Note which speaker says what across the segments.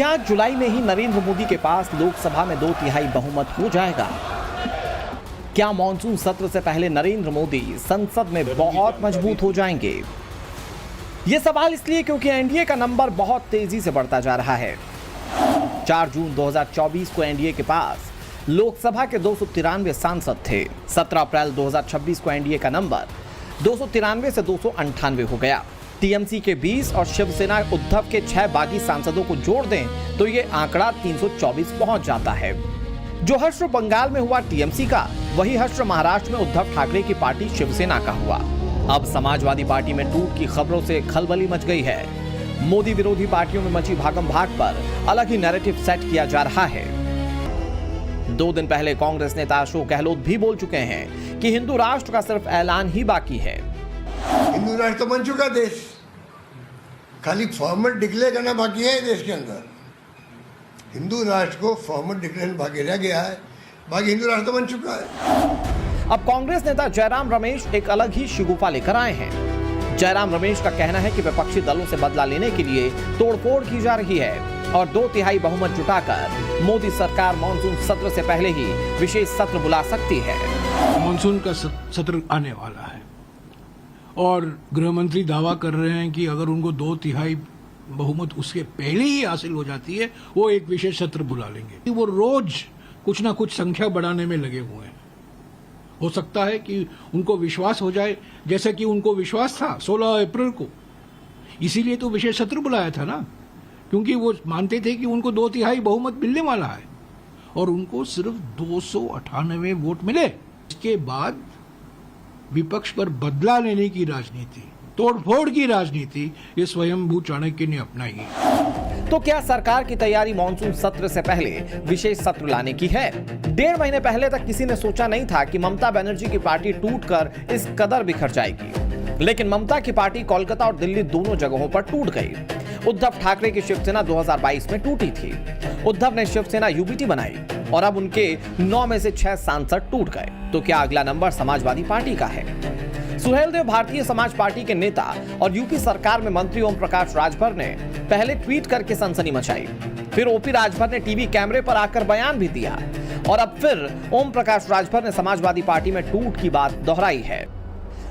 Speaker 1: क्या जुलाई में ही नरेंद्र मोदी के पास लोकसभा में 2/3 बहुमत हो जाएगा? क्या मॉनसून सत्र से पहले नरेंद्र मोदी संसद में बहुत मजबूत हो जाएंगे? यह सवाल इसलिए क्योंकि एनडीए का नंबर बहुत तेजी से बढ़ता जा रहा है। 4 जून 2024 को एनडीए के पास लोकसभा के 293 सांसद थे। 17 अप्रैल 2026 को एनडीए का नंबर 293 से 298 हो गया। टीएमसी के 20 और शिवसेना उद्धव के 6 बागी सांसदों को जोड़ दें तो ये आंकड़ा 324 पहुंच जाता है। जो हश्र बंगाल में हुआ टीएमसी का, वही हश्र महाराष्ट्र में उद्धव ठाकरे की पार्टी शिवसेना का हुआ। अब समाजवादी पार्टी में टूट की खबरों से खलबली मच गई है। मोदी विरोधी पार्टियों में मची भागम भाग पर अलग ही नैरेटिव सेट किया जा रहा है। 2 दिन पहले कांग्रेस नेता अशोक गहलोत भी बोल चुके हैं कि हिंदू राष्ट्र का सिर्फ ऐलान ही बाकी है।
Speaker 2: हिंदू राष्ट्र तो बन चुका देश, खाली फॉर्मल डिक्लेयर करना बाकी है देश के अंदर। हिंदू राष्ट्र को फॉर्मल डिक्लेयर बाकी रह गया है, बाकी हिंदू राष्ट्र तो बन चुका है।
Speaker 1: अब कांग्रेस नेता जयराम रमेश एक अलग ही शिगुफा लेकर आए हैं। जयराम रमेश का कहना है कि विपक्षी दलों से बदला लेने के लिए तोड़फोड़ की जा रही है और 2/3 बहुमत जुटाकर मोदी सरकार मॉनसून सत्र से पहले ही विशेष सत्र बुला सकती है।
Speaker 3: मॉनसून का सत्र आने वाला है और गृह मंत्री दावा कर रहे हैं कि अगर उनको 2/3 बहुमत उसके पहले ही हासिल हो जाती है, वो एक विशेष सत्र बुला लेंगे। वो रोज कुछ ना कुछ संख्या बढ़ाने में लगे हुए हैं। हो सकता है कि उनको विश्वास हो जाए, जैसा कि उनको विश्वास था 16 अप्रैल को, इसीलिए तो विशेष सत्र बुलाया था ना, क्योंकि वो मानते थे कि उनको 2/3 बहुमत मिलने वाला है और उनको सिर्फ 298 वोट मिले। इसके बाद विपक्ष पर बदला लेने की राजनीति, तोड़फोड़ की राजनीति ये स्वयंभू चाणक्य ने अपनाई है।
Speaker 1: तो क्या सरकार की तैयारी मॉनसून सत्र से पहले विशेष सत्र लाने की है? 1.5 महीने पहले तक किसी ने सोचा नहीं था कि ममता बनर्जी की पार्टी टूटकर इस कदर बिखर जाएगी, लेकिन ममता की पार्टी कोलकाता और दिल्ली दोनों जगहों पर टूट गई। उद्धव ठाकरे की शिवसेना 2022 में टूटी थी। उद्धव ने शिवसेना यूबीटी बनाई और अब उनके 9 में से 6 सांसद टूट गए। तो क्या अगला नंबर समाजवादी पार्टी का है? सुहेलदेव भारतीय समाज पार्टी के नेता और यूपी सरकार में मंत्री ओम प्रकाश राजभर ने पहले ट्वीट करके सनसनी मचाई, फिर ओपी राजभर ने टीवी कैमरे पर आकर बयान भी दिया और अब फिर ओम प्रकाश राजभर ने समाजवादी पार्टी में टूट की बात दोहराई है।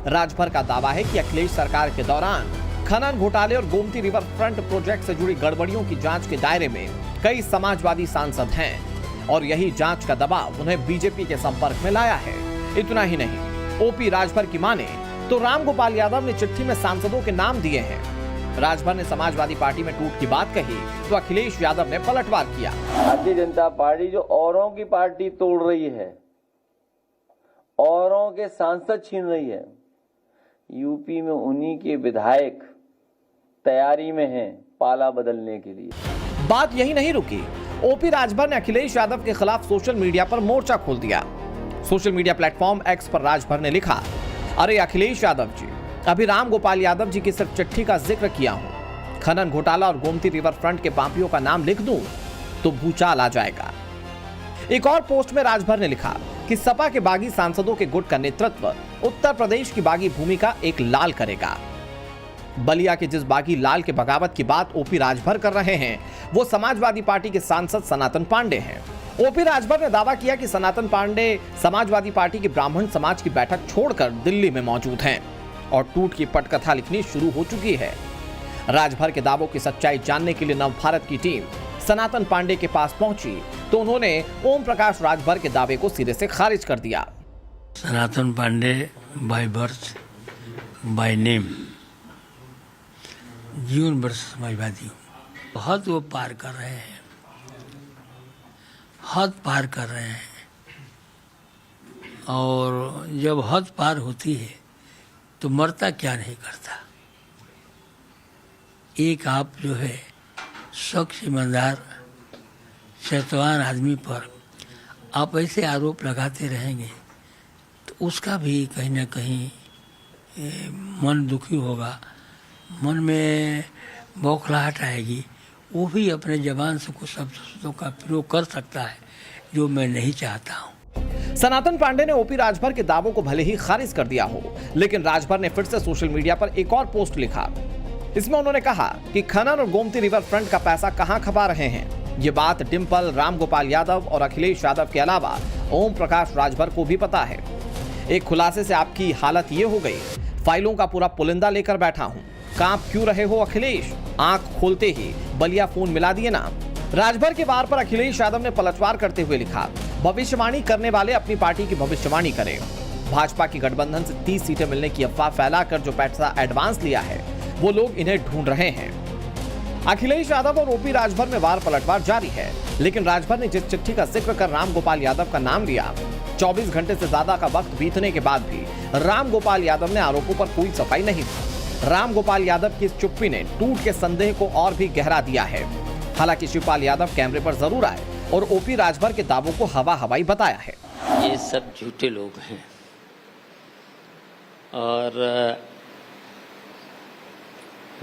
Speaker 1: राजभर का दावा है कि अखिलेश सरकार के दौरान खनन घोटाले और गोमती रिवर फ्रंट प्रोजेक्ट से जुड़ी गड़बड़ियों की जांच के दायरे में कई समाजवादी सांसद हैं और यही जांच का दबाव उन्हें बीजेपी के संपर्क में लाया है। इतना ही नहीं, ओपी राजभर की माने तो रामगोपाल यादव ने चिट्ठी में सांसदों के नाम दिए हैं। राजभर ने समाजवादी पार्टी में टूट की बात कही तो अखिलेश यादव ने पलटवार किया।
Speaker 4: भारतीय जनता पार्टी जो औरों की पार्टी तोड़ रही है, औरों के सांसद छीन रही है, यूपी में उन्हीं के विधायक तैयारी में हैं पाला बदलने के लिए।
Speaker 1: बात यही नहीं रुकी। ओपी राजभर ने अखिलेश यादव के खिलाफ सोशल मीडिया पर मोर्चा खोल दिया। सोशल मीडिया प्लेटफॉर्म एक्स पर राजभर ने लिखा, अरे अखिलेश यादव जी, अभी रामगोपाल यादव जी की सिर्फ चिट्ठी का जिक्र किया हूं। खनन घोटाला और गोमती रिवर फ्रंट के पापियों का नाम लिख दूं तो भूचाल आ जाएगा। एक और पोस्ट में राजभर ने लिखा कि सपा के बागी सांसदों के गुट का नेतृत्व उत्तर प्रदेश की बागी भूमिका एक लाल करेगा। बलिया के जिस बागी लाल के बगावत की बात ओपी राजभर कर रहे हैं, वो समाजवादी पार्टी के सांसद सनातन पांडे हैं। ओपी राजभर ने दावा किया कि सनातन पांडे समाजवादी पार्टी की ब्राह्मण समाज की बैठक छोड़कर दिल्ली में मौजूद हैं और टूट की पटकथा लिखनी शुरू हो चुकी है। राजभर के दावों की सच्चाई जानने के लिए नवभारत की टीम सनातन पांडे के पास पहुंची तो उन्होंने ओम प्रकाश राजभर के दावे को सिरे से खारिज कर दिया।
Speaker 5: Sanatan Pandey by birth by name जीवन वर्ष समाजवादी हूँ। बहुत वो पार कर रहे हैं, हद पार कर रहे हैं और जब हद पार होती है तो मरता क्या नहीं करता। एक आप जो है शख्स ईमानदार शैतान आदमी पर आप ऐसे आरोप लगाते रहेंगे तो उसका भी कहीं ना कहीं मन दुखी होगा, मन में बौखलाहट आएगी। वो भी अपने जबान से कुछ शब्दों का प्रयोग कर सकता है जो मैं नहीं चाहता हूँ।
Speaker 1: सनातन पांडे ने ओपी राजभर के दावों को भले ही खारिज कर दिया हो, लेकिन राजभर ने फिर से सोशल मीडिया पर एक और पोस्ट लिखा। इसमें उन्होंने कहा कि खनन और गोमती रिवर फ्रंट का पैसा कहां खपा रहे हैं। ये बात डिम्पल, रामगोपाल यादव और अखिलेश यादव के अलावा ओम प्रकाश राजभर को भी पता है। एक खुलासे से आपकी हालत ये हो गई, फाइलों का पूरा पुलिंदा लेकर बैठा हूं। कांप क्यों रहे हो अखिलेश? आंख खोलते ही बलिया फोन मिला दिए ना। राजभर के वार पर अखिलेश यादव ने पलटवार करते हुए लिखा, भविष्यवाणी करने वाले अपनी पार्टी की भविष्यवाणी करें। भाजपा की गठबंधन से 30 सीटें मिलने की अफवाह फैलाकर जो पैसा एडवांस लिया है वो लोग इन्हें ढूंढ रहे हैं। अखिलेश यादव और ओपी राजभर में वार पलटवार जारी है, लेकिन राजभर ने जिस चिट्ठी का जिक्र कर रामगोपाल यादव का नाम लिया, 24 घंटे से ज्यादा का वक्त बीतने के बाद भी रामगोपाल यादव ने आरोपों पर कोई सफाई नहीं दी। रामगोपाल यादव की इस चुप्पी ने टूट के संदेह को और भी गहरा दिया है। हालांकि शिवपाल यादव कैमरे पर जरूर आए और ओपी राजभर के दावों को हवा हवाई बताया है।
Speaker 5: ये सब झूठे लोग हैं और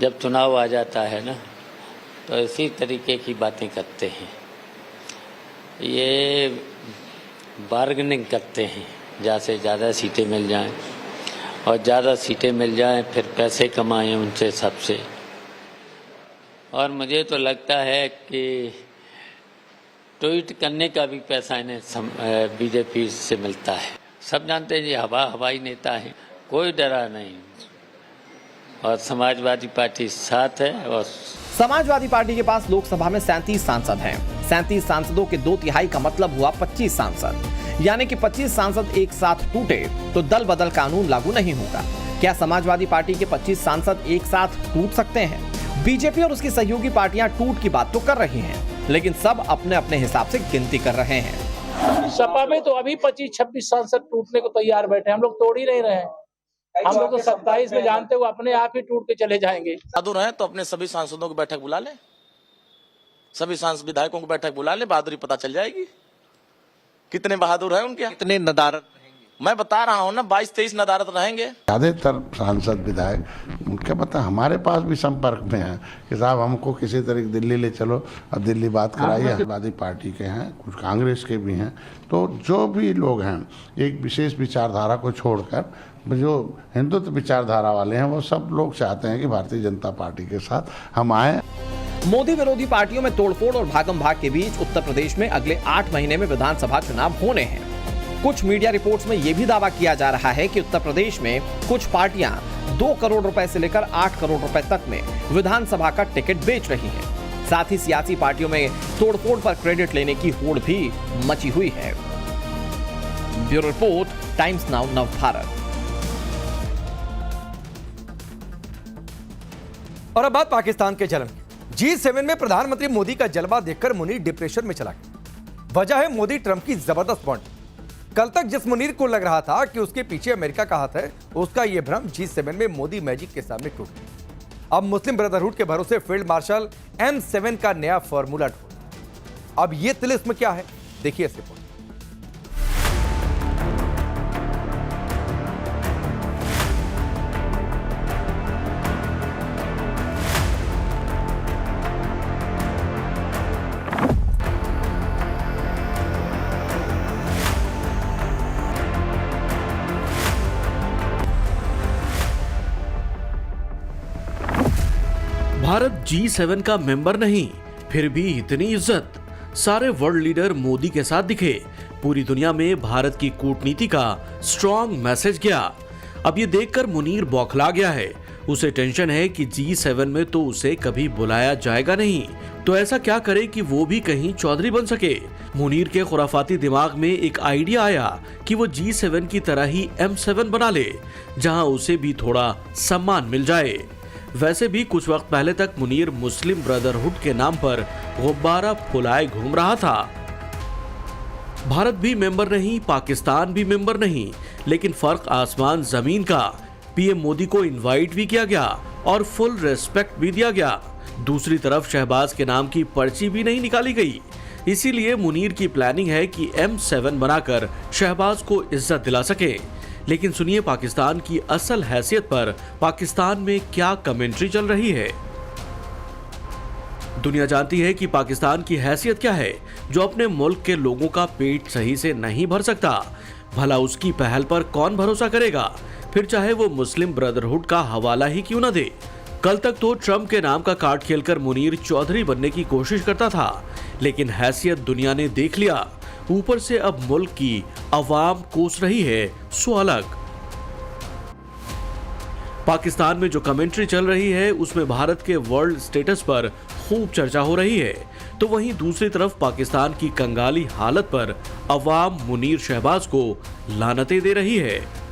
Speaker 5: जब चुनाव आ जाता है ना तो इसी तरीके की बातें करते हैं। ये बार्गेनिंग करते हैं, ज़्यादा से ज़्यादा सीटें मिल जाएं और ज़्यादा सीटें मिल जाएं, फिर पैसे कमाएं उनसे सबसे। और मुझे तो लगता है कि ट्वीट करने का भी पैसा इन्हें बीजेपी से मिलता है। सब जानते हैं ये हवाई नेता है, कोई डरा नहीं। और समाजवादी पार्टी साथ है। और
Speaker 1: समाजवादी पार्टी के पास लोकसभा में 37 सांसद हैं। 37 सांसदों के 2/3 का मतलब हुआ 25 सांसद, यानी कि 25 सांसद एक साथ टूटे तो दल बदल कानून लागू नहीं होगा। क्या समाजवादी पार्टी के 25 सांसद एक साथ टूट सकते हैं? बीजेपी और उसकी सहयोगी पार्टियां टूट की बात तो कर रही हैं, लेकिन सब अपने अपने हिसाब से गिनती कर रहे हैं।
Speaker 6: सपा में तो अभी 25-26 सांसद टूटने को तैयार बैठे, हम लोग तोड़ ही नहीं रहे हैं। हम लोग तो 27 में जानते हुए अपने आप ही टूट के चले जाएंगे।
Speaker 7: बहादुर हैं तो अपने सभी सांसदों की बैठक बुला ले, सभी सांसद विधायकों की बैठक बुला ले, बहादुरी पता चल जाएगी कितने बहादुर हैं उनके।
Speaker 1: कितने नदारत रहेंगे?
Speaker 7: मैं बता रहा हूँ ना, 22-23 नदारत रहेंगे।
Speaker 8: ज्यादातर सांसद विधायक उनके पता हमारे पास भी संपर्क में है कि साहब हमको किसी तरीके दिल्ली ले चलो, अब दिल्ली बात कराइए। समाजवादी पार्टी के हैं, कुछ कांग्रेस के भी हैं। तो जो भी लोग हैं एक विशेष विचारधारा को छोड़कर जो हिंदुत्व विचारधारा वाले हैं वो सब लोग चाहते हैं कि भारतीय जनता पार्टी के साथ हम आए।
Speaker 1: मोदी विरोधी पार्टियों में तोड़फोड़ और भागम भाग के बीच उत्तर प्रदेश में अगले 8 महीने में विधानसभा चुनाव होने हैं। कुछ मीडिया रिपोर्ट्स में यह भी दावा किया जा रहा है कि उत्तर प्रदेश में कुछ पार्टियां 2 करोड़ रुपए से लेकर 8 करोड़ रुपए तक में विधानसभा का टिकट बेच रही हैं। साथ ही सियासी पार्टियों में तोड़फोड़ पर क्रेडिट लेने की होड़ भी मची हुई है। Bureau report, times now Navbharat.
Speaker 9: और अब बात पाकिस्तान के जलन की। G7 में प्रधानमंत्री मोदी का जलवा देखकर मुनीर डिप्रेशन में चला गया। वजह है मोदी ट्रंप की जबरदस्त बॉन्डिंग। कल तक जिस मुनीर को लग रहा था कि उसके पीछे अमेरिका का हाथ है, उसका यह भ्रम G7 में मोदी मैजिक के सामने टूट गया। अब मुस्लिम ब्रदरहुड के भरोसे फील्ड मार्शल M7 का नया फॉर्मूला ढूंढा। अब यह तिलिस्म क्या है, देखिए इस रिपोर्ट।
Speaker 10: भारत G7 का मेंबर नहीं, फिर भी इतनी इज्जत। सारे वर्ल्ड लीडर मोदी के साथ दिखे। पूरी दुनिया में भारत की कूटनीति का स्ट्रॉन्ग मैसेज गया। अब ये देखकर मुनीर बौखला गया है। उसे टेंशन है कि G7 में तो उसे कभी बुलाया जाएगा नहीं, तो ऐसा क्या करे कि वो भी कहीं चौधरी बन सके। मुनीर के खुराफाती दिमाग में एक आइडिया आया कि वो G7 की तरह ही M7 बना ले, जहां उसे भी थोड़ा सम्मान मिल जाए। वैसे भी कुछ वक्त पहले तक मुनीर मुस्लिम ब्रदरहुड के नाम पर गुब्बारा फुलाए घूम रहा था। भारत भी मेंबर नहीं, पाकिस्तान भी मेंबर नहीं, लेकिन फर्क आसमान जमीन का। पीएम मोदी को इनवाइट भी किया गया और फुल रेस्पेक्ट भी दिया गया। दूसरी तरफ शहबाज के नाम की पर्ची भी नहीं निकाली गई। इसीलिए मुनीर की प्लानिंग है कि M7 बनाकर शहबाज को इज्जत दिला सके। लेकिन सुनिए पाकिस्तान की असल हैसियत पर पाकिस्तान में क्या कमेंट्री चल रही है। दुनिया जानती है कि पाकिस्तान की हैसियत क्या है, जो अपने मुल्क के लोगों का पेट सही से नहीं भर सकता। भला उसकी पहल पर कौन भरोसा करेगा, फिर चाहे वो मुस्लिम ब्रदरहुड का हवाला ही क्यों न दे। कल तक तो ट्रंप के नाम का कार्ड खेलकर मुनीर चौधरी बनने की कोशिश करता था, लेकिन हैसियत दुनिया ने देख लिया। ऊपर से अब मुल्क की अवाम कोस रही है सो अलग। पाकिस्तान में जो कमेंट्री चल रही है उसमें भारत के वर्ल्ड स्टेटस पर खूब चर्चा हो रही है, तो वहीं दूसरी तरफ पाकिस्तान की कंगाली हालत पर अवाम मुनीर शहबाज को लानतें दे रही है।